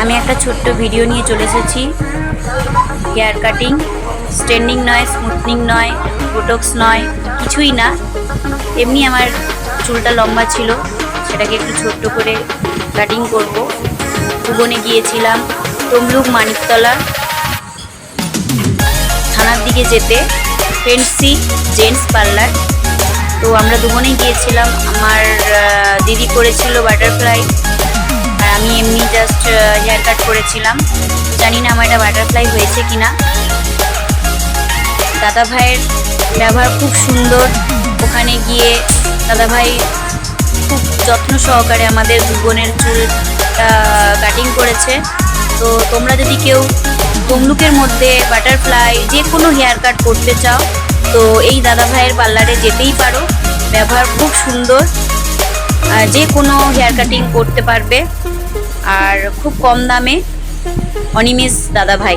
আমি একটা ছোট্ট ভিডিও নিয়ে চলে এসেছি। হেয়ার কাটিং, স্ট্রেন্ডিং নয়, স্মুথনিং নয়, বোটক্স নয়, কিছুই না। এমনি আমার চুলটা লম্বা ছিল, সেটাকে একটু ছোট্ট করে কাটিং করব। ভুবনে গিয়েছিলাম, তমলুক মানিকতলা থানার দিকে যেতে, ফেন্সি জেন্টস পার্লার। তো আমরা দুজনেই গিয়েছিলাম। আমার দিদি করেছিল বাটারফ্লাই, আর আমি এমনি জাস্ট হেয়ার কাট করেছিলাম। জানি না আমার এটা বাটারফ্লাই হয়েছে কিনা। দাদা ভাইয়ের ব্যবহার খুব সুন্দর। ওখানে গিয়ে দাদা ভাই খুব যত্ন সহকারে আমাদের দুজনের চুলটা কাটিং করেছে। তো তোমরা যদি কেউ তমলুকের মধ্যে বাটারফ্লাই যে কোনো হেয়ার কাট করতে চাও, তো এই দাদা ভাইয়ের পার্লারে যেতেই পারো। ব্যবহার খুব সুন্দর, যে কোনো হেয়ার কাটিং করতে পারবে, আর খুব কম দামে। অনিমেষ দাদা ভাই।